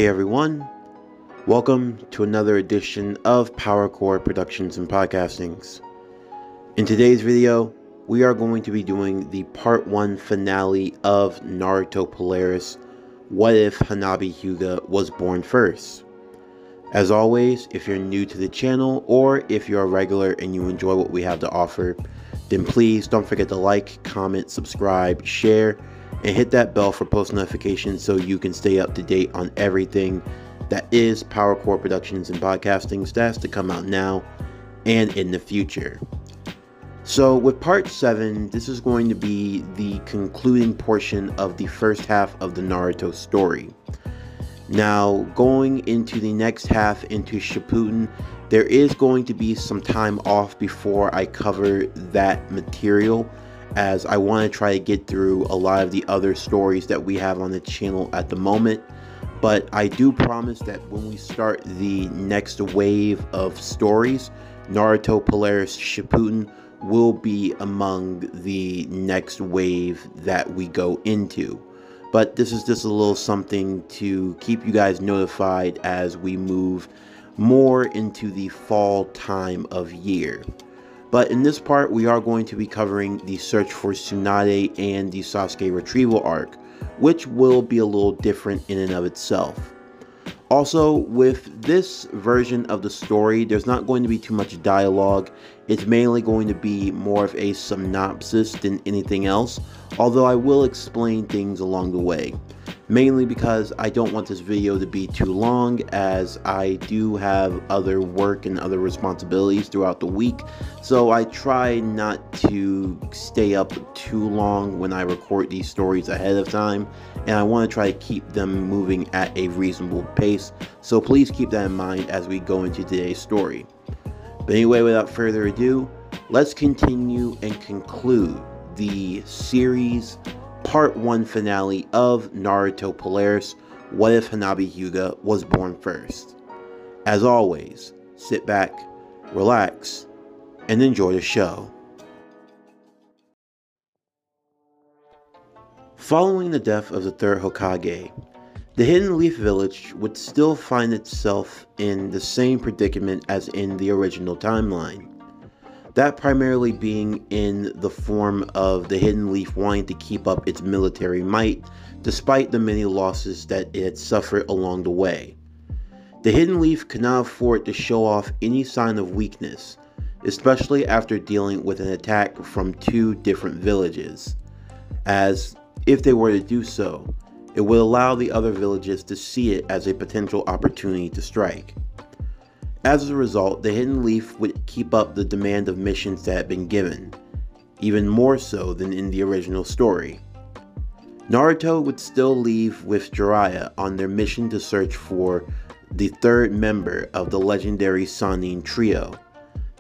Hey everyone, welcome to another edition of PowerCore Productions and Podcastings. In today's video, we are going to be doing the part 1 finale of Naruto Polaris, What If Hanabi Hyuga Was Born First? As always, if you're new to the channel or if you're a regular and you enjoy what we have to offer, then please don't forget to like, comment, subscribe, share, and hit that bell for post notifications so you can stay up to date on everything that is PowerCore Productions and Podcastings that's to come out now and in the future. So with part 7, this is going to be the concluding portion of the first half of the Naruto story. Now, going into the next half, into Shippuden, there is going to be some time off before I cover that material, as I want to try to get through a lot of the other stories that we have on the channel at the moment. But I do promise that when we start the next wave of stories, Naruto Polaris Shippuden will be among the next wave that we go into. But this is just a little something to keep you guys notified as we move more into the fall time of year. But in this part, we are going to be covering the search for Tsunade and the Sasuke retrieval arc, which will be a little different in and of itself. Also, with this version of the story, there's not going to be too much dialogue. It's mainly going to be more of a synopsis than anything else, although I will explain things along the way. Mainly because I don't want this video to be too long, as I do have other work and other responsibilities throughout the week, so I try not to stay up too long when I record these stories ahead of time, and I want to try to keep them moving at a reasonable pace, so please keep that in mind as we go into today's story. But anyway, without further ado, let's continue and conclude the series part 1 finale of Naruto Polaris, What If Hanabi Hyuga Was Born First? As always, sit back, relax, and enjoy the show. Following the death of the third Hokage, the Hidden Leaf Village would still find itself in the same predicament as in the original timeline. That primarily being in the form of the Hidden Leaf wanting to keep up its military might, despite the many losses that it had suffered along the way. The Hidden Leaf could not afford to show off any sign of weakness, especially after dealing with an attack from 2 different villages, as if they were to do so, it would allow the other villages to see it as a potential opportunity to strike. As a result, the Hidden Leaf would keep up the demand of missions that had been given, even more so than in the original story. Naruto would still leave with Jiraiya on their mission to search for the 3rd member of the legendary Sannin trio,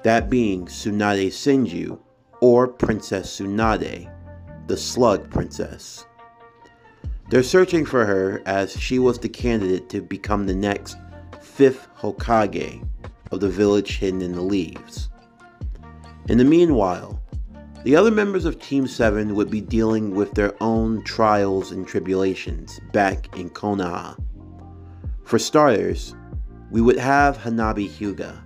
that being Tsunade Senju, or Princess Tsunade, the Slug Princess. They're searching for her as she was the candidate to become the next 5th Hokage of the village hidden in the leaves. In the meanwhile, the other members of Team 7 would be dealing with their own trials and tribulations back in Konoha. For starters, we would have Hanabi Hyuga.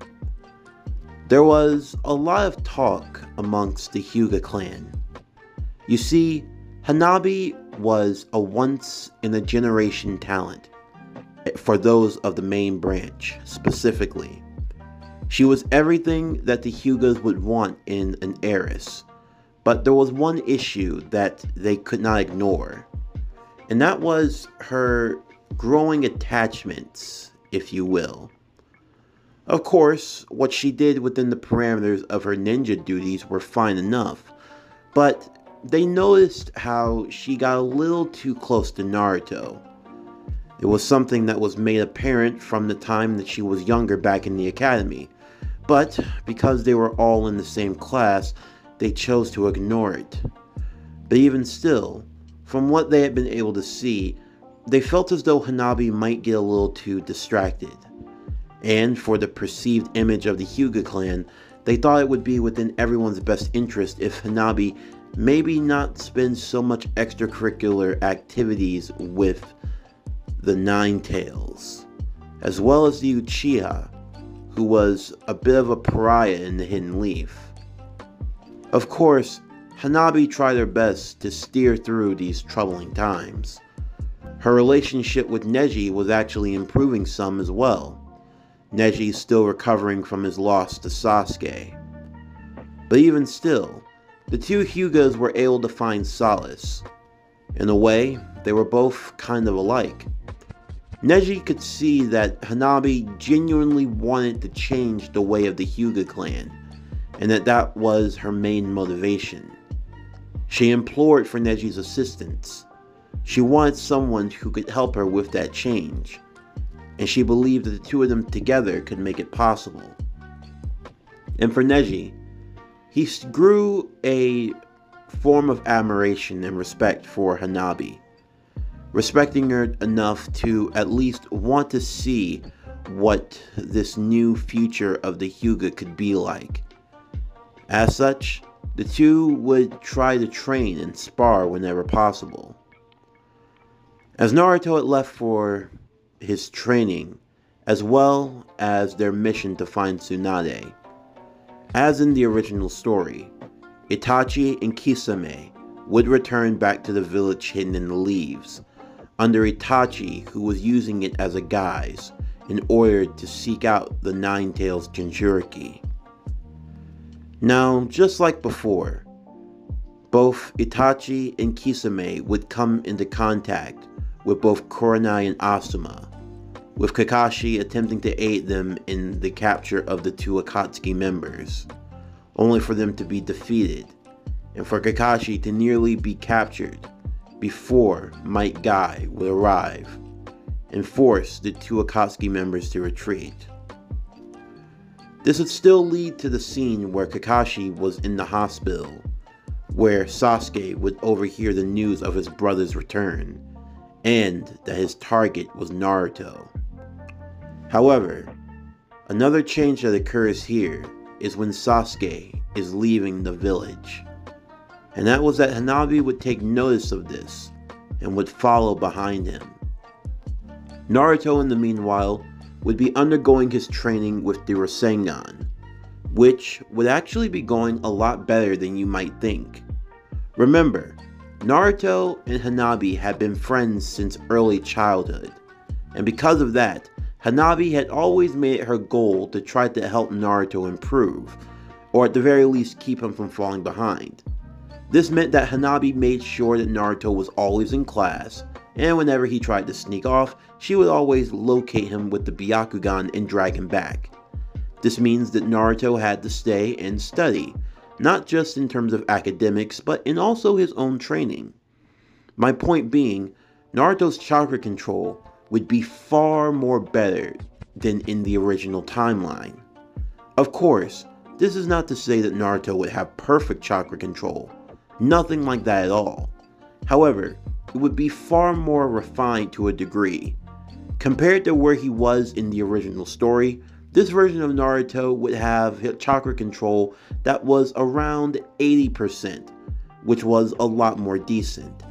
There was a lot of talk amongst the Hyuga clan. You see, Hanabi was a once-in-a-generation talent for those of the main branch, specifically. She was everything that the Hyugas would want in an heiress, but there was one issue that they could not ignore, and that was her growing attachments, if you will. Of course, what she did within the parameters of her ninja duties were fine enough, but they noticed how she got a little too close to Naruto. It was something that was made apparent from the time that she was younger back in the academy, but because they were all in the same class, they chose to ignore it. But even still, from what they had been able to see, they felt as though Hanabi might get a little too distracted. And for the perceived image of the Hyuga clan, they thought it would be within everyone's best interest if Hanabi maybe not spend so much extracurricular activities with the Nine Tails, as well as the Uchiha, who was a bit of a pariah in the Hidden Leaf. Of course, Hanabi tried her best to steer through these troubling times. Her relationship with Neji was actually improving some as well. Neji still recovering from his loss to Sasuke. But even still, the two Hyugas were able to find solace. In a way, they were both kind of alike. Neji could see that Hanabi genuinely wanted to change the way of the Hyuga clan, and that was her main motivation. She implored for Neji's assistance. She wanted someone who could help her with that change, and she believed that the two of them together could make it possible. And for Neji, he grew a form of admiration and respect for Hanabi, respecting her enough to at least want to see what this new future of the Hyuga could be like. As such, the two would try to train and spar whenever possible. As Naruto had left for his training, as well as their mission to find Tsunade, as in the original story, Itachi and Kisame would return back to the village hidden in the leaves, under Itachi, who was using it as a guise in order to seek out the Nine Tails Jinchuriki. Now, just like before, both Itachi and Kisame would come into contact with both Kurenai and Asuma, with Kakashi attempting to aid them in the capture of the two Akatsuki members, only for them to be defeated, and for Kakashi to nearly be captured before Might Guy would arrive and force the two Akatsuki members to retreat. This would still lead to the scene where Kakashi was in the hospital, where Sasuke would overhear the news of his brother's return, and that his target was Naruto. However, another change that occurs here is when Sasuke is leaving the village, and that was that Hanabi would take notice of this and would follow behind him. Naruto, in the meanwhile, would be undergoing his training with the Rasengan, which would actually be going a lot better than you might think. Remember, Naruto and Hanabi had been friends since early childhood, and because of that, Hanabi had always made it her goal to try to help Naruto improve, or at the very least keep him from falling behind. This meant that Hanabi made sure that Naruto was always in class, and whenever he tried to sneak off, she would always locate him with the Byakugan and drag him back. This means that Naruto had to stay and study, not just in terms of academics, but in also his own training. My point being, Naruto's chakra control would be far more better than in the original timeline. Of course, this is not to say that Naruto would have perfect chakra control. Nothing like that at all. However, it would be far more refined to a degree. Compared to where he was in the original story, this version of Naruto would have chakra control that was around 80%, which was a lot more decent.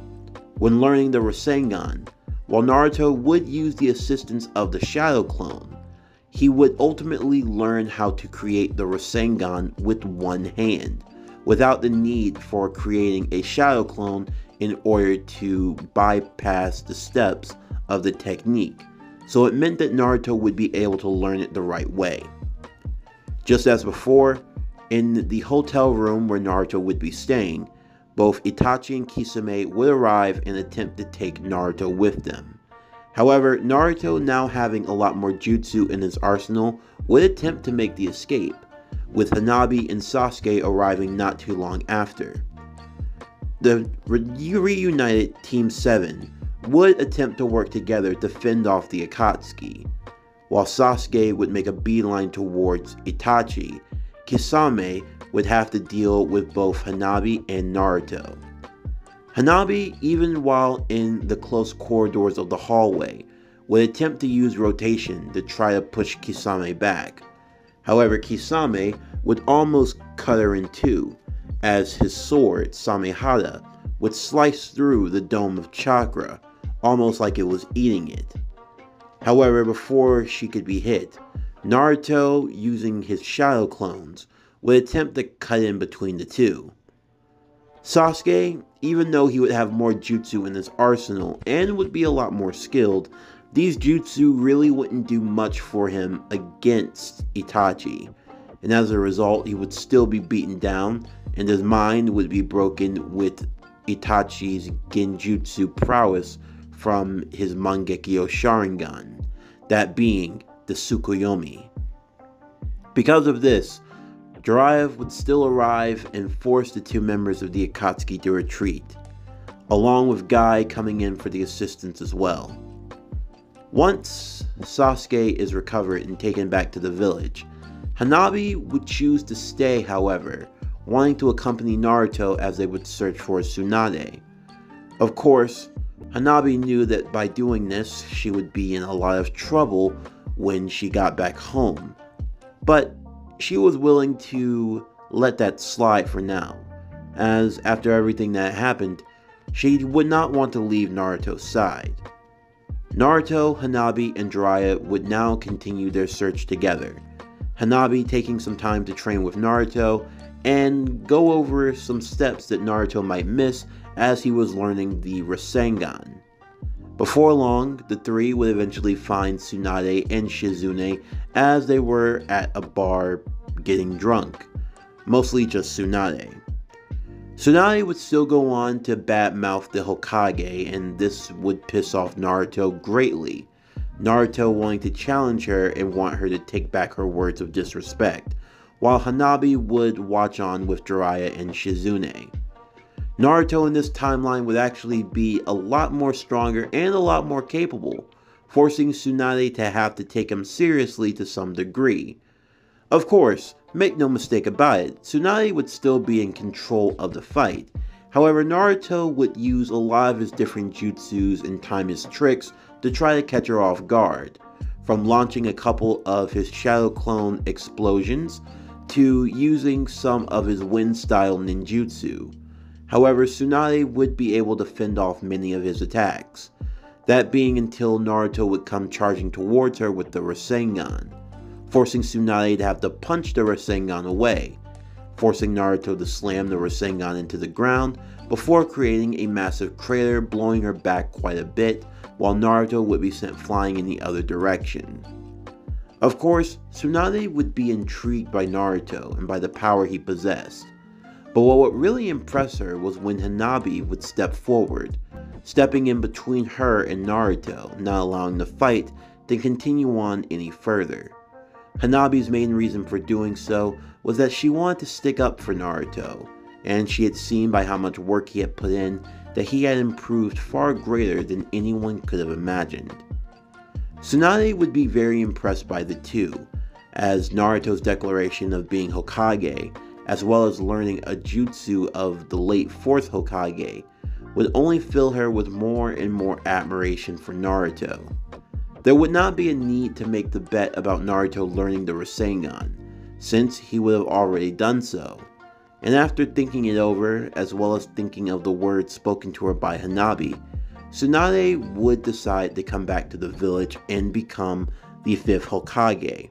When learning the Rasengan, while Naruto would use the assistance of the Shadow Clone, he would ultimately learn how to create the Rasengan with one hand, without the need for creating a Shadow Clone in order to bypass the steps of the technique. So it meant that Naruto would be able to learn it the right way. Just as before, in the hotel room where Naruto would be staying, both Itachi and Kisame would arrive and attempt to take Naruto with them. However, Naruto, now having a lot more jutsu in his arsenal, would attempt to make the escape, with Hanabi and Sasuke arriving not too long after. The reunited Team 7 would attempt to work together to fend off the Akatsuki. While Sasuke would make a beeline towards Itachi, Kisame would have to deal with both Hanabi and Naruto. Hanabi, even while in the close corridors of the hallway, would attempt to use rotation to try to push Kisame back. However, Kisame would almost cut her in two, as his sword, Samehada, would slice through the dome of chakra, almost like it was eating it. However, before she could be hit, Naruto, using his shadow clones, would attempt to cut in between the two. Sasuke, even though he would have more jutsu in his arsenal and would be a lot more skilled, these jutsu really wouldn't do much for him against Itachi, and as a result he would still be beaten down and his mind would be broken with Itachi's genjutsu prowess from his Mangekyo Sharingan, that being the Tsukuyomi. Because of this, Jiraiya would still arrive and force the two members of the Akatsuki to retreat, along with Guy coming in for the assistance as well. Once Sasuke is recovered and taken back to the village, Hanabi would choose to stay, however, wanting to accompany Naruto as they would search for Tsunade. Of course, Hanabi knew that by doing this, she would be in a lot of trouble when she got back home, but she was willing to let that slide for now, as after everything that happened, she would not want to leave Naruto's side. Naruto, Hanabi, and Jiraiya would now continue their search together, Hanabi taking some time to train with Naruto and go over some steps that Naruto might miss as he was learning the Rasengan. Before long, the three would eventually find Tsunade and Shizune as they were at a bar getting drunk, mostly just Tsunade. Tsunade would still go on to badmouth the Hokage, and this would piss off Naruto greatly, Naruto wanting to challenge her and want her to take back her words of disrespect, while Hanabi would watch on with Jiraiya and Shizune. Naruto in this timeline would actually be a lot more stronger and a lot more capable, forcing Tsunade to have to take him seriously to some degree. Of course, make no mistake about it, Tsunade would still be in control of the fight. However, Naruto would use a lot of his different jutsus and time his tricks to try to catch her off guard, from launching a couple of his shadow clone explosions to using some of his wind style ninjutsu. However, Tsunade would be able to fend off many of his attacks, that being until Naruto would come charging towards her with the Rasengan, forcing Tsunade to have to punch the Rasengan away, forcing Naruto to slam the Rasengan into the ground before creating a massive crater, blowing her back quite a bit, while Naruto would be sent flying in the other direction. Of course, Tsunade would be intrigued by Naruto and by the power he possessed, but what would really impress her was when Hanabi would step forward, stepping in between her and Naruto, not allowing the fight to continue on any further. Hanabi's main reason for doing so was that she wanted to stick up for Naruto, and she had seen by how much work he had put in that he had improved far greater than anyone could have imagined. Tsunade would be very impressed by the two, as Naruto's declaration of being Hokage, as well as learning a jutsu of the late 4th Hokage, would only fill her with more and more admiration for Naruto. There would not be a need to make the bet about Naruto learning the Rasengan, since he would have already done so. And after thinking it over, as well as thinking of the words spoken to her by Hanabi, Tsunade would decide to come back to the village and become the 5th Hokage,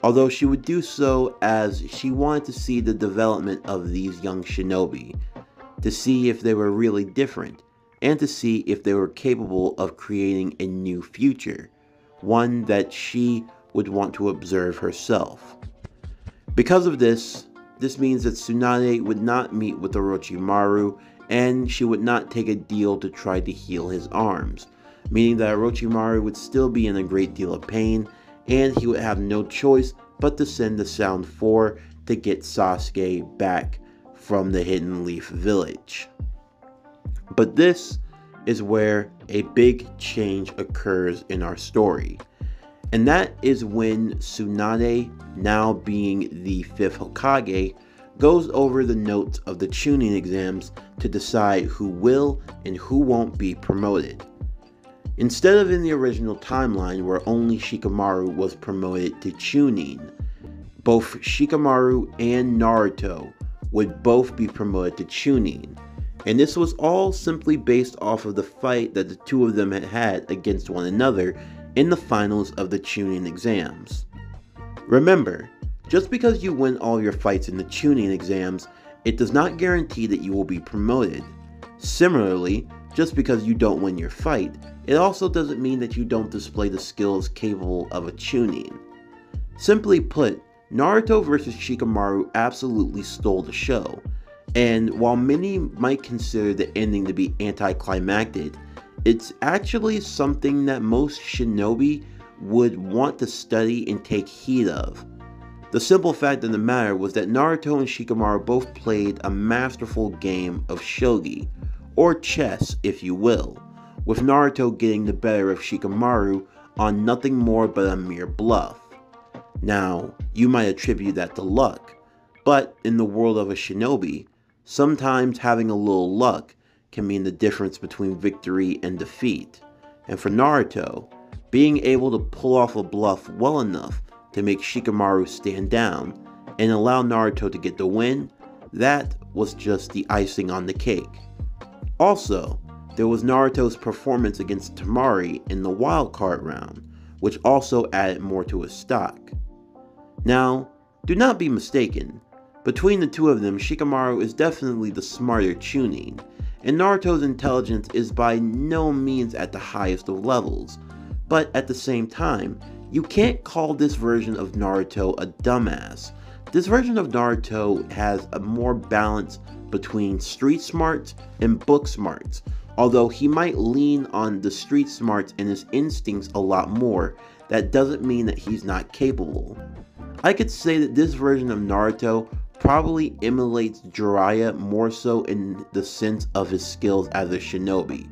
although she would do so as she wanted to see the development of these young shinobi, to see if they were really different, and to see if they were capable of creating a new future, one that she would want to observe herself. Because of this means that Tsunade would not meet with Orochimaru, and she would not take a deal to try to heal his arms, meaning that Orochimaru would still be in a great deal of pain, and he would have no choice but to send the Sound 4 to get Sasuke back from the Hidden Leaf Village. But this is where a big change occurs in our story, and that is when Tsunade, now being the 5th Hokage, goes over the notes of the Chunin exams to decide who will and who won't be promoted. Instead of in the original timeline where only Shikamaru was promoted to Chunin, both Shikamaru and Naruto would both be promoted to Chunin, And this was all simply based off of the fight that the two of them had had against one another in the finals of the Chunin exams. Remember, just because you win all your fights in the Chunin exams, it does not guarantee that you will be promoted. Similarly, just because you don't win your fight, it also doesn't mean that you don't display the skills capable of a Chunin. Simply put, Naruto vs. Shikamaru absolutely stole the show, and while many might consider the ending to be anticlimactic, it's actually something that most shinobi would want to study and take heed of. The simple fact of the matter was that Naruto and Shikamaru both played a masterful game of shogi, or chess if you will, with Naruto getting the better of Shikamaru on nothing more but a mere bluff. Now, you might attribute that to luck, but in the world of a shinobi, sometimes having a little luck can mean the difference between victory and defeat. And for Naruto, being able to pull off a bluff well enough to make Shikamaru stand down and allow Naruto to get the win, that was just the icing on the cake. Also, there was Naruto's performance against Temari in the wildcard round, which also added more to his stock. Now, do not be mistaken, between the two of them, Shikamaru is definitely the smarter Chunin, and Naruto's intelligence is by no means at the highest of levels, but at the same time, you can't call this version of Naruto a dumbass. This version of Naruto has a more balance between street smarts and book smarts, although he might lean on the street smarts and his instincts a lot more. That doesn't mean that he's not capable. I could say that this version of Naruto probably emulates Jiraiya more so in the sense of his skills as a shinobi.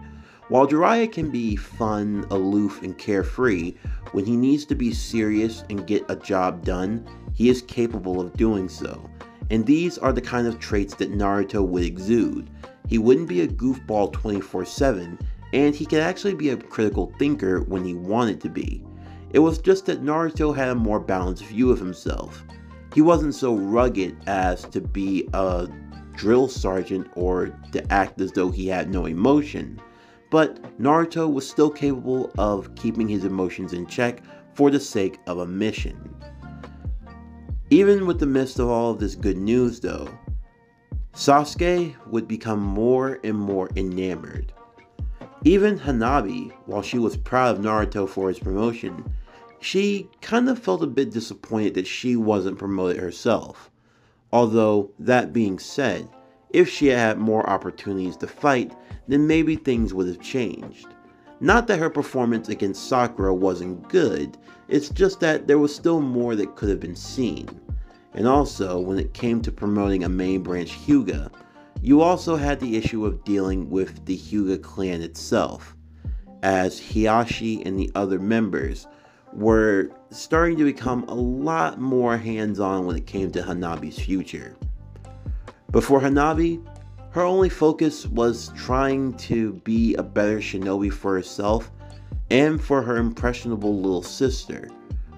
While Jiraiya can be fun, aloof, and carefree, when he needs to be serious and get a job done, he is capable of doing so. And these are the kind of traits that Naruto would exude. He wouldn't be a goofball 24/7, and he could actually be a critical thinker when he wanted to be. It was just that Naruto had a more balanced view of himself. He wasn't so rugged as to be a drill sergeant or to act as though he had no emotion, but Naruto was still capable of keeping his emotions in check for the sake of a mission. Even with the midst of all of this good news though, Sasuke would become more and more enamored. Even Hanabi, while she was proud of Naruto for his promotion, she kind of felt a bit disappointed that she wasn't promoted herself. Although, that being said, if she had more opportunities to fight, then maybe things would have changed. Not that her performance against Sakura wasn't good, it's just that there was still more that could have been seen. And also, when it came to promoting a main branch Hyuga, you also had the issue of dealing with the Hyuga clan itself, as Hiashi and the other members were starting to become a lot more hands-on when it came to Hanabi's future. But for Hanabi, her only focus was trying to be a better shinobi for herself and for her impressionable little sister,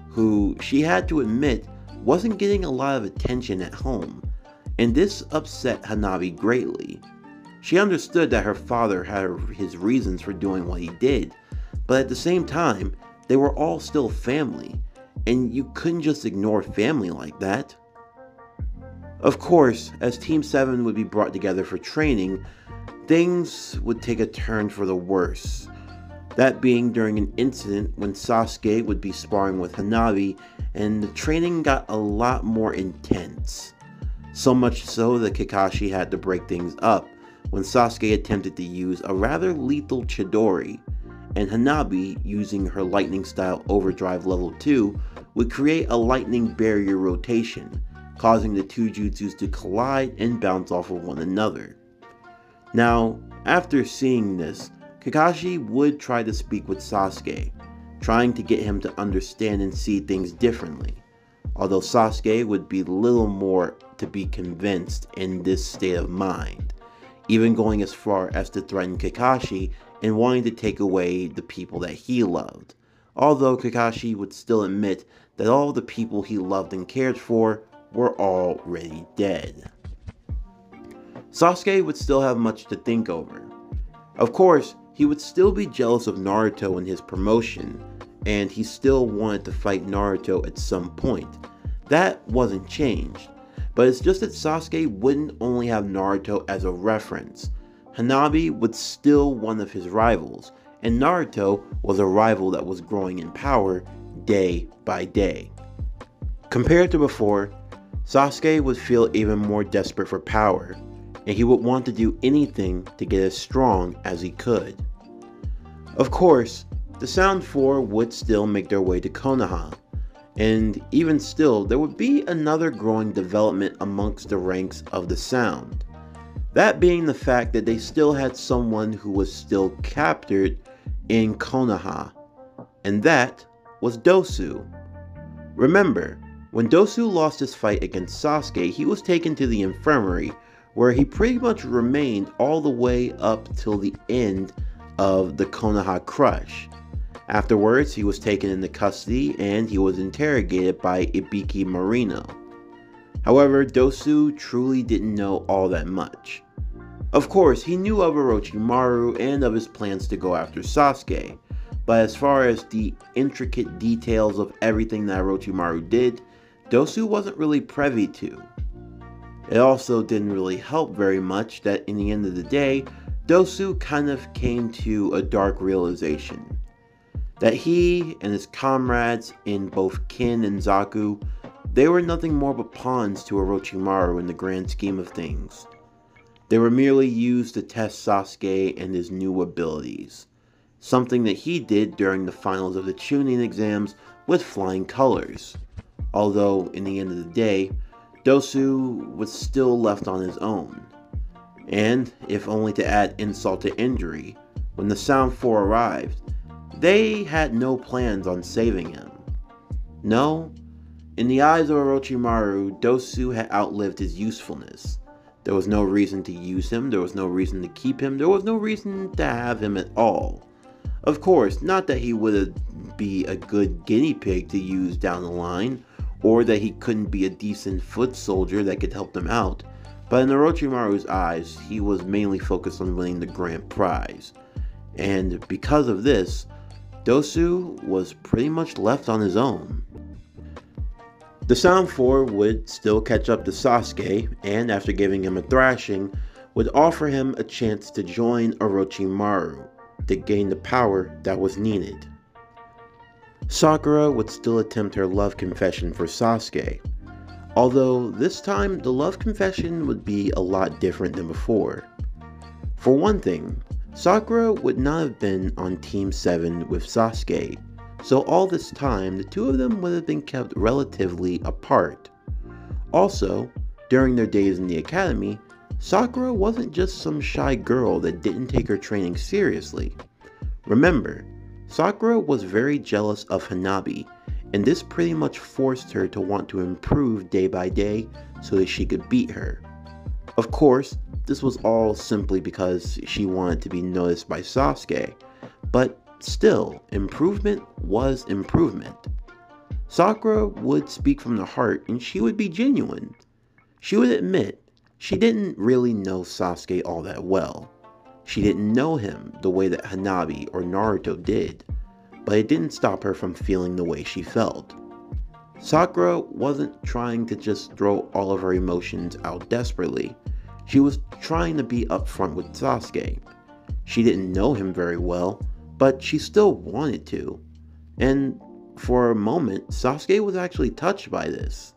who she had to admit wasn't getting a lot of attention at home, and this upset Hanabi greatly. She understood that her father had his reasons for doing what he did, but at the same time, they were all still family, and you couldn't just ignore family like that. Of course, as Team 7 would be brought together for training, things would take a turn for the worse. That being during an incident when Sasuke would be sparring with Hanabi, and the training got a lot more intense. So much so that Kakashi had to break things up when Sasuke attempted to use a rather lethal Chidori, and Hanabi, using her lightning style overdrive level 2, would create a lightning barrier rotation, causing the two jutsus to collide and bounce off of one another. Now, after seeing this, Kakashi would try to speak with Sasuke, trying to get him to understand and see things differently, although Sasuke would be little more to be convinced in this state of mind, even going as far as to threaten Kakashi and wanting to take away the people that he loved, although Kakashi would still admit that all the people he loved and cared for were already dead. Sasuke would still have much to think over. Of course, he would still be jealous of Naruto and his promotion, and he still wanted to fight Naruto at some point. That wasn't changed, but it's just that Sasuke wouldn't only have Naruto as a reference. Hanabi was still one of his rivals, and Naruto was a rival that was growing in power day by day. Compared to before, Sasuke would feel even more desperate for power, and he would want to do anything to get as strong as he could. Of course, the Sound Four would still make their way to Konoha, and even still, there would be another growing development amongst the ranks of the Sound. That being the fact that they still had someone who was still captured in Konoha, and that was Dosu. Remember, when Dosu lost his fight against Sasuke, he was taken to the infirmary, where he pretty much remained all the way up till the end of the Konoha Crush. Afterwards, he was taken into custody and he was interrogated by Ibiki Marino. However, Dosu truly didn't know all that much. Of course, he knew of Orochimaru and of his plans to go after Sasuke, but as far as the intricate details of everything that Orochimaru did, Dosu wasn't really privy to. It also didn't really help very much that in the end of the day, Dosu kind of came to a dark realization. That he and his comrades in both Kin and Zaku, they were nothing more but pawns to Orochimaru in the grand scheme of things. They were merely used to test Sasuke and his new abilities, something that he did during the finals of the Chunin exams with flying colors. Although, in the end of the day, Dosu was still left on his own. And, if only to add insult to injury, when the Sound Four arrived, they had no plans on saving him. No, in the eyes of Orochimaru, Dosu had outlived his usefulness. There was no reason to use him, there was no reason to keep him, there was no reason to have him at all. Of course, not that he would be a good guinea pig to use down the line, or that he couldn't be a decent foot soldier that could help them out, but in Orochimaru's eyes, he was mainly focused on winning the grand prize. And because of this, Dosu was pretty much left on his own. The Sound Four would still catch up to Sasuke, and after giving him a thrashing, would offer him a chance to join Orochimaru to gain the power that was needed. Sakura would still attempt her love confession for Sasuke, although this time the love confession would be a lot different than before. For one thing, Sakura would not have been on Team 7 with Sasuke, so all this time the two of them would have been kept relatively apart. Also, during their days in the academy, Sakura wasn't just some shy girl that didn't take her training seriously. Remember, Sakura was very jealous of Hanabi, and this pretty much forced her to want to improve day by day so that she could beat her. Of course, this was all simply because she wanted to be noticed by Sasuke, but still, improvement was improvement. Sakura would speak from the heart and she would be genuine. She would admit she didn't really know Sasuke all that well. She didn't know him the way that Hanabi or Naruto did, but it didn't stop her from feeling the way she felt. Sakura wasn't trying to just throw all of her emotions out desperately. She was trying to be upfront with Sasuke. She didn't know him very well, but she still wanted to. And for a moment, Sasuke was actually touched by this,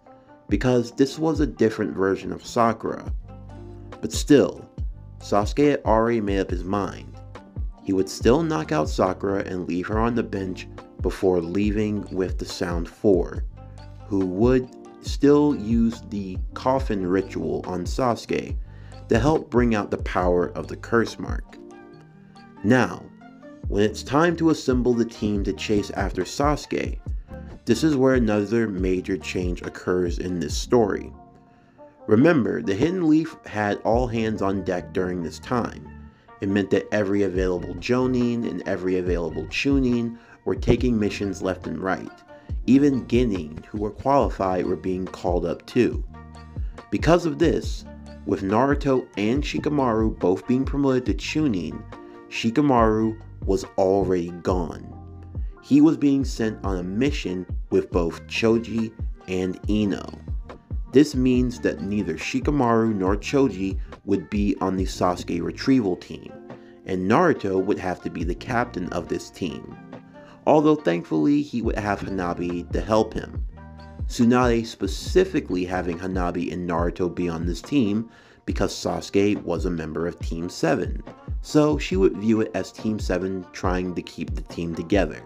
because this was a different version of Sakura. But still, Sasuke had already made up his mind. He would still knock out Sakura and leave her on the bench before leaving with the Sound Four, who would still use the coffin ritual on Sasuke to help bring out the power of the curse mark. Now, when it's time to assemble the team to chase after Sasuke, this is where another major change occurs in this story. Remember, the Hidden Leaf had all hands on deck during this time. It meant that every available Jonin and every available Chunin were taking missions left and right. Even Genin, who were qualified, were being called up too. Because of this, With Naruto and Shikamaru both being promoted to Chunin, Shikamaru was already gone. He was being sent on a mission with both Choji and Ino. This means that neither Shikamaru nor Choji would be on the Sasuke retrieval team, and Naruto would have to be the captain of this team. Although thankfully he would have Hanabi to help him. Tsunade specifically having Hanabi and Naruto be on this team because Sasuke was a member of Team 7, so she would view it as Team 7 trying to keep the team together,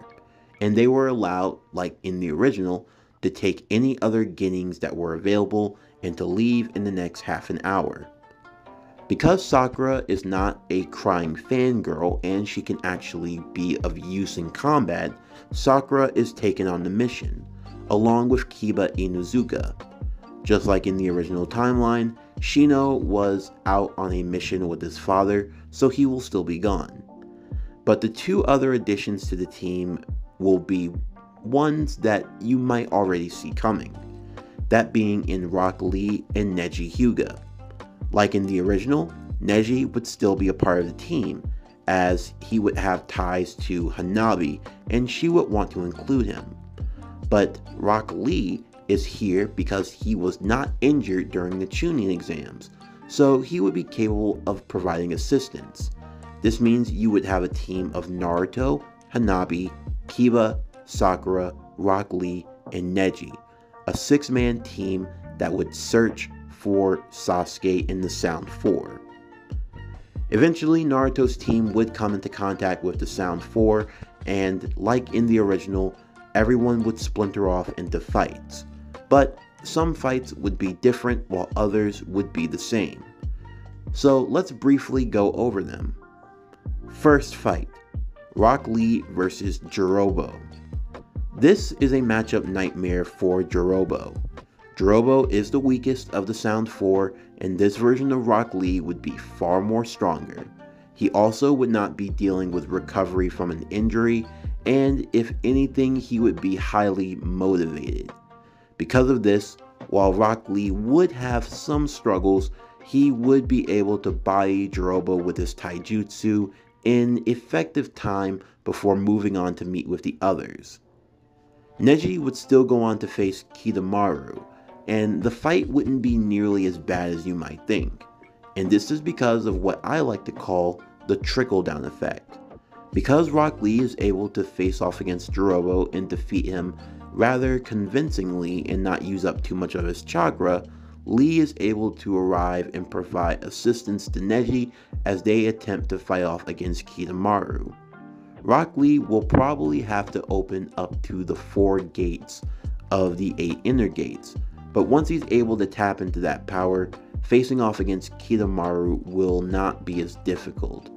and they were allowed, like in the original, to take any other Ginings that were available and to leave in the next half an hour. Because Sakura is not a crying fangirl and she can actually be of use in combat, Sakura is taken on the mission, along with Kiba Inuzuka. Just like in the original timeline, Shino was out on a mission with his father, so he will still be gone. But the two other additions to the team will be ones that you might already see coming, that being in Rock Lee and Neji Hyuga. Like in the original, Neji would still be a part of the team, as he would have ties to Hanabi and she would want to include him. But Rock Lee is here because he was not injured during the Chunin exams, so he would be capable of providing assistance. This means you would have a team of Naruto, Hanabi, Kiba, Sakura, Rock Lee, and Neji, a 6-man team that would search for Sasuke in the Sound 4. Eventually, Naruto's team would come into contact with the Sound 4, and like in the original, everyone would splinter off into fights. But some fights would be different while others would be the same. So let's briefly go over them. First fight, Rock Lee versus Jirobo. This is a matchup nightmare for Jirobo. Jirobo is the weakest of the Sound 4, and this version of Rock Lee would be far more stronger. He also would not be dealing with recovery from an injury, and if anything, he would be highly motivated. Because of this, while Rock Lee would have some struggles, he would be able to body Jirobo with his taijutsu in effective time before moving on to meet with the others. Neji would still go on to face Kidomaru, and the fight wouldn't be nearly as bad as you might think. And this is because of what I like to call the trickle-down effect. Because Rock Lee is able to face off against Jirobo and defeat him rather convincingly and not use up too much of his chakra, Lee is able to arrive and provide assistance to Neji as they attempt to fight off against Kidomaru. Rock Lee will probably have to open up to the 4 gates of the 8 inner gates, but once he's able to tap into that power, facing off against Kidomaru will not be as difficult.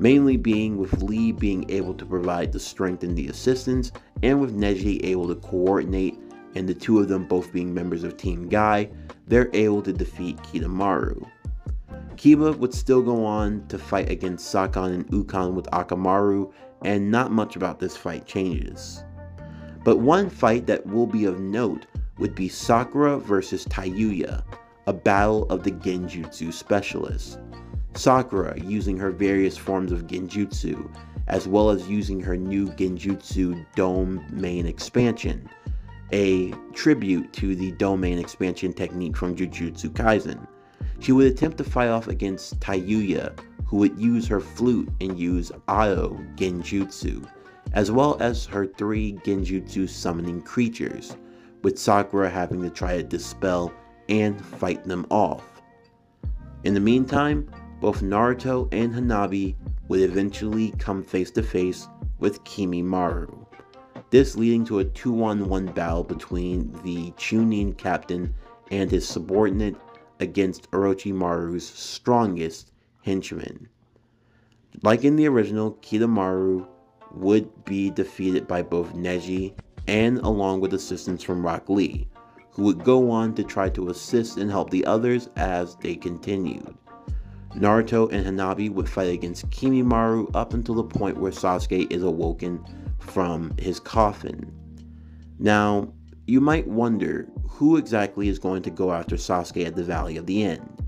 Mainly being with Lee being able to provide the strength and the assistance, and with Neji able to coordinate, and the two of them both being members of Team Guy, they're able to defeat Kidomaru. Kiba would still go on to fight against Sakan and Ukon with Akamaru, and not much about this fight changes. But one fight that will be of note would be Sakura versus Tayuya, a battle of the Genjutsu specialists. Sakura using her various forms of Genjutsu, as well as using her new Genjutsu Dome Main Expansion, a tribute to the Domain expansion technique from Jujutsu Kaisen. She would attempt to fight off against Tayuya, who would use her flute and use Auto Genjutsu, as well as her 3 Genjutsu summoning creatures, with Sakura having to try to dispel and fight them off. In the meantime, both Naruto and Hanabi would eventually come face to face with Kimimaro. This leading to a 2-on-1 battle between the Chunin captain and his subordinate against Orochimaru's strongest henchman. Like in the original, Kidomaru would be defeated by both Neji and along with assistance from Rock Lee, who would go on to try to assist and help the others as they continued. Naruto and Hanabi would fight against Kimimaro up until the point where Sasuke is awoken from his coffin. Now, you might wonder who exactly is going to go after Sasuke at the Valley of the End.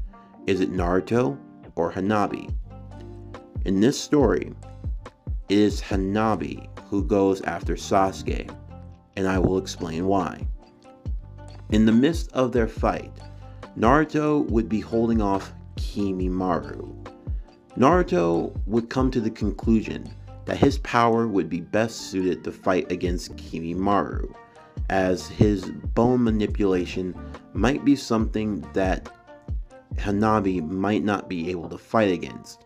Is it Naruto or Hanabi? In this story, it is Hanabi who goes after Sasuke, and I will explain why. In the midst of their fight, Naruto would be holding off Kimimaro. Naruto would come to the conclusion that his power would be best suited to fight against Kimimaro, as his bone manipulation might be something that Hanabi might not be able to fight against,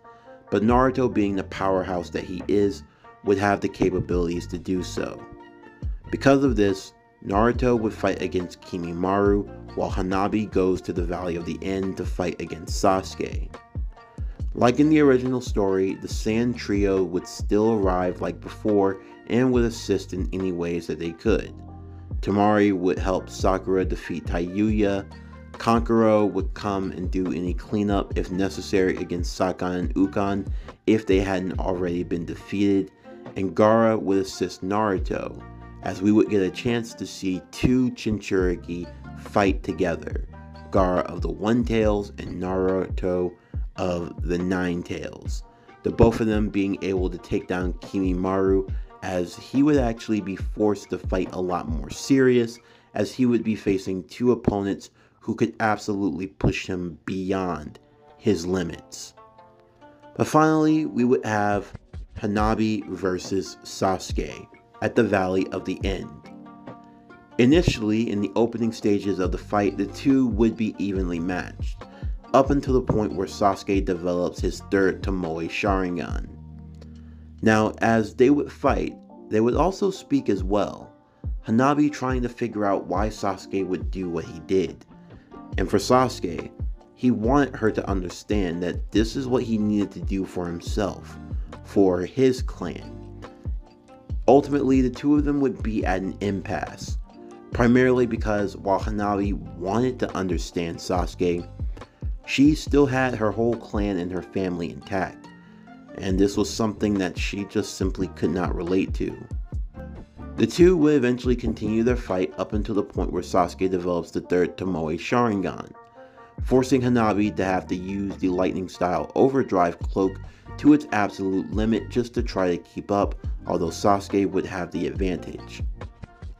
but Naruto, being the powerhouse that he is, would have the capabilities to do so. Because of this, Naruto would fight against Kimimaro, while Hanabi goes to the Valley of the End to fight against Sasuke. Like in the original story, the Sand Trio would still arrive like before and would assist in any ways that they could. Temari would help Sakura defeat Hyuga, Kankuro would come and do any cleanup if necessary against Sakan and Ukon if they hadn't already been defeated, and Gaara would assist Naruto, as we would get a chance to see two Jinchuriki fight together, Gaara of the One Tails and Naruto of the Nine Tails, the both of them being able to take down Kimimaro, as he would actually be forced to fight a lot more serious, as he would be facing two opponents who could absolutely push him beyond his limits. But finally, we would have Hanabi versus Sasuke at the Valley of the End. Initially, in the opening stages of the fight, the two would be evenly matched, up until the point where Sasuke develops his third Tomoe Sharingan. Now, as they would fight, they would also speak as well, Hanabi trying to figure out why Sasuke would do what he did. And for Sasuke, he wanted her to understand that this is what he needed to do for himself, for his clan. Ultimately, the two of them would be at an impasse, primarily because while Hanabi wanted to understand Sasuke, she still had her whole clan and her family intact, and this was something that she just simply could not relate to. The two would eventually continue their fight up until the point where Sasuke develops the third Tomoe Sharingan, forcing Hanabi to have to use the lightning style overdrive cloak to its absolute limit just to try to keep up, although Sasuke would have the advantage.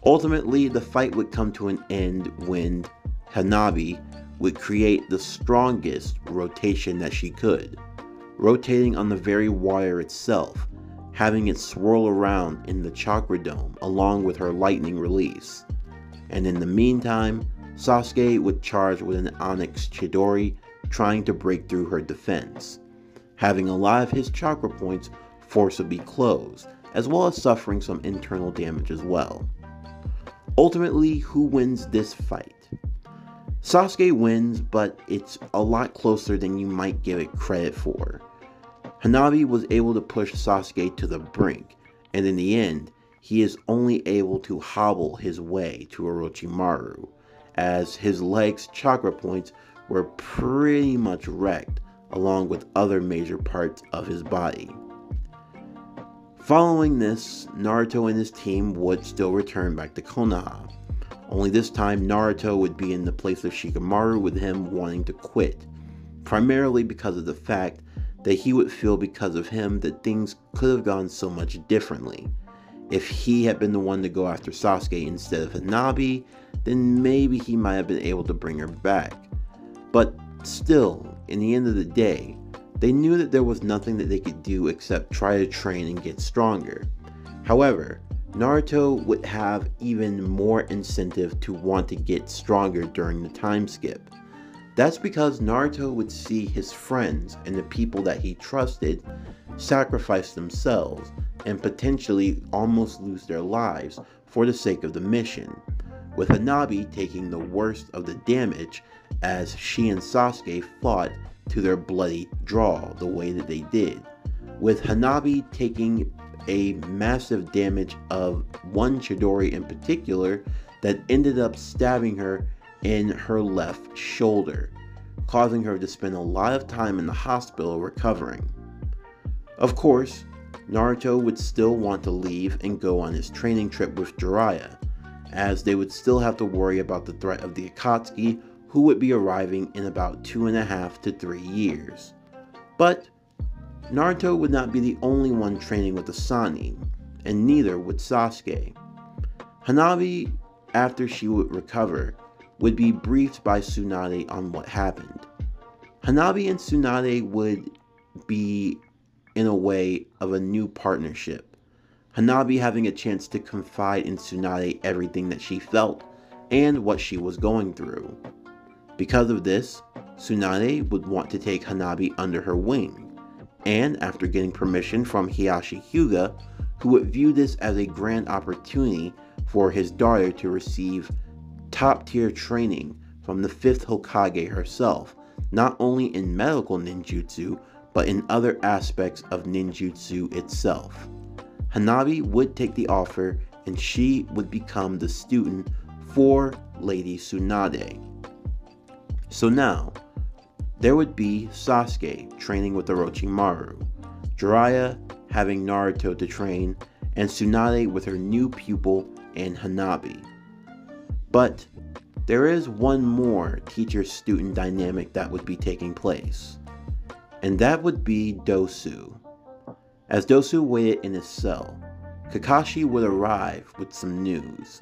Ultimately, the fight would come to an end when Hanabi would create the strongest rotation that she could, rotating on the very water itself, having it swirl around in the chakra dome along with her lightning release. And in the meantime, Sasuke would charge with an Onyx Chidori, trying to break through her defense, having a lot of his chakra points forcibly closed, as well as suffering some internal damage as well. Ultimately, who wins this fight? Sasuke wins, but it's a lot closer than you might give it credit for. Hanabi was able to push Sasuke to the brink, and in the end, he is only able to hobble his way to Orochimaru, as his legs' chakra points were pretty much wrecked, along with other major parts of his body. Following this, Naruto and his team would still return back to Konoha, only this time Naruto would be in the place of Shikamaru, with him wanting to quit, primarily because of the fact that he would feel because of him that things could have gone so much differently. If he had been the one to go after Sasuke instead of Hanabi, then maybe he might have been able to bring her back. But still, in the end of the day, they knew that there was nothing that they could do except try to train and get stronger. However, Naruto would have even more incentive to want to get stronger during the time skip. That's because Naruto would see his friends and the people that he trusted sacrifice themselves and potentially almost lose their lives for the sake of the mission, with Hanabi taking the worst of the damage as she and Sasuke fought to their bloody draw the way that they did, with Hanabi taking a massive damage of one Chidori in particular that ended up stabbing her in her left shoulder, causing her to spend a lot of time in the hospital recovering. Of course, Naruto would still want to leave and go on his training trip with Jiraiya, as they would still have to worry about the threat of the Akatsuki, who would be arriving in about 2.5 to 3 years. But Naruto would not be the only one training with the Sannin, and neither would Sasuke. Hanabi, after she would recover, would be briefed by Tsunade on what happened. Hanabi and Tsunade would be in a way of a new partnership, Hanabi having a chance to confide in Tsunade everything that she felt and what she was going through. Because of this, Tsunade would want to take Hanabi under her wing, and after getting permission from Hanabi Hyuga, who would view this as a grand opportunity for his daughter to receive top-tier training from the 5th Hokage herself, not only in medical ninjutsu, but in other aspects of ninjutsu itself. Hanabi would take the offer, and she would become the student for Lady Tsunade. So now, there would be Sasuke training with Orochimaru, Jiraiya having Naruto to train, and Tsunade with her new pupil and Hanabi. But there is one more teacher-student dynamic that would be taking place, and that would be Dosu. As Dosu waited in his cell, Kakashi would arrive with some news,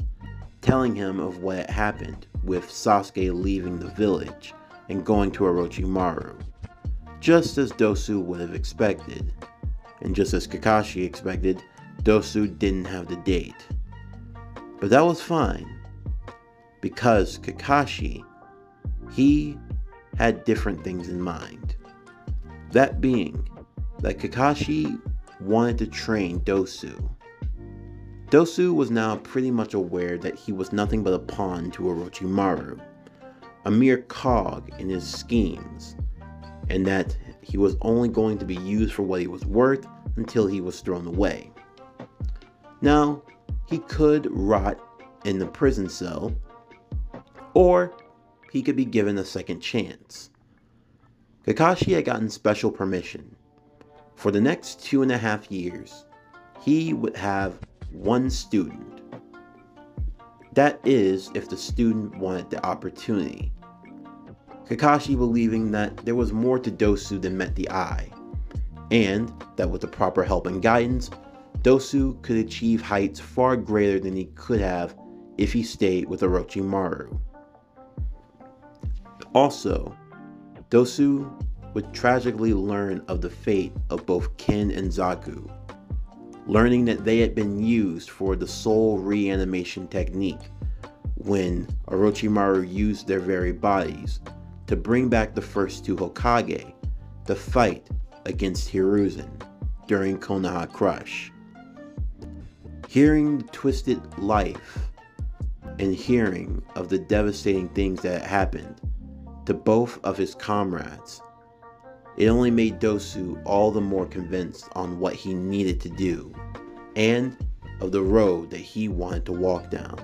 telling him of what had happened with Sasuke leaving the village and going to Orochimaru, just as Dosu would have expected. And just as Kakashi expected, Dosu didn't have the date. But that was fine, because Kakashi, he had different things in mind. That being, that Kakashi wanted to train Dosu. Dosu was now pretty much aware that he was nothing but a pawn to Orochimaru, a mere cog in his schemes, and that he was only going to be used for what he was worth until he was thrown away. Now, he could rot in the prison cell, or he could be given a second chance. Kakashi had gotten special permission. For the next 2.5 years, he would have one student. That is, if the student wanted the opportunity. Kakashi believing that there was more to Dosu than met the eye, and that with the proper help and guidance, Dosu could achieve heights far greater than he could have if he stayed with Orochimaru. Also, Dosu would tragically learn of the fate of both Ken and Zaku, learning that they had been used for the soul reanimation technique when Orochimaru used their very bodies to bring back the first 2 Hokage to fight against Hiruzen during Konoha Crush. Hearing the twisted life and hearing of the devastating things that had happened to both of his comrades, it only made Dosu all the more convinced on what he needed to do and of the road that he wanted to walk down.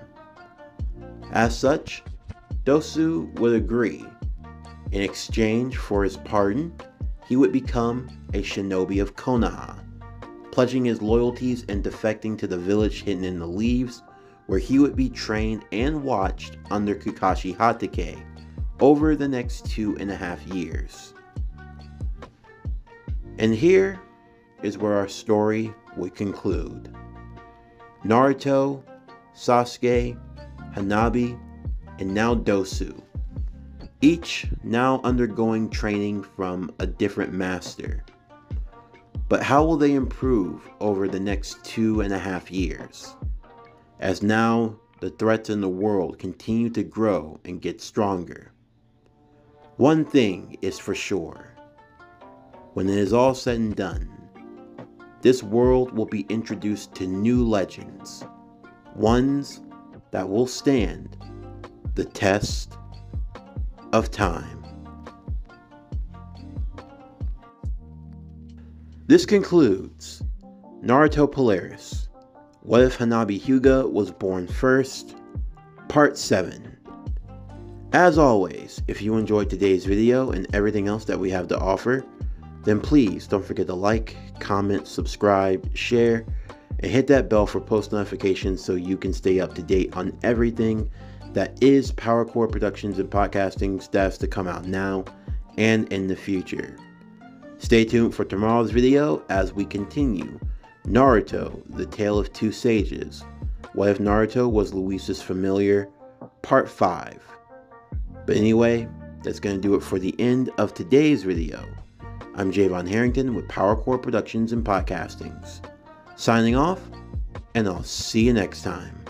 As such, Dosu would agree. In exchange for his pardon, he would become a shinobi of Konoha, pledging his loyalties and defecting to the village hidden in the leaves, where he would be trained and watched under Kakashi Hatake over the next 2.5 years. And here is where our story would conclude. Naruto, Sasuke, Hanabi, and now Dosu, each now undergoing training from a different master. But how will they improve over the next 2.5 years? As now the threats in the world continue to grow and get stronger. One thing is for sure. When it is all said and done, this world will be introduced to new legends, ones that will stand the test of time. This concludes Naruto Polaris, What If Hanabi Hyuga Was Born First, Part 7. As always, if you enjoyed today's video and everything else that we have to offer, then please don't forget to like, comment, subscribe, share, and hit that bell for post notifications so you can stay up to date on everything that is PowerCore Productions and Podcasting's that's to come out now and in the future. Stay tuned for tomorrow's video as we continue Naruto, The Tale of Two Sages. What if Naruto was Luis's familiar? Part 5. But anyway, that's going to do it for the end of today's video. I'm Javon Harrington with PowerCore Productions and Podcastings. Signing off, and I'll see you next time.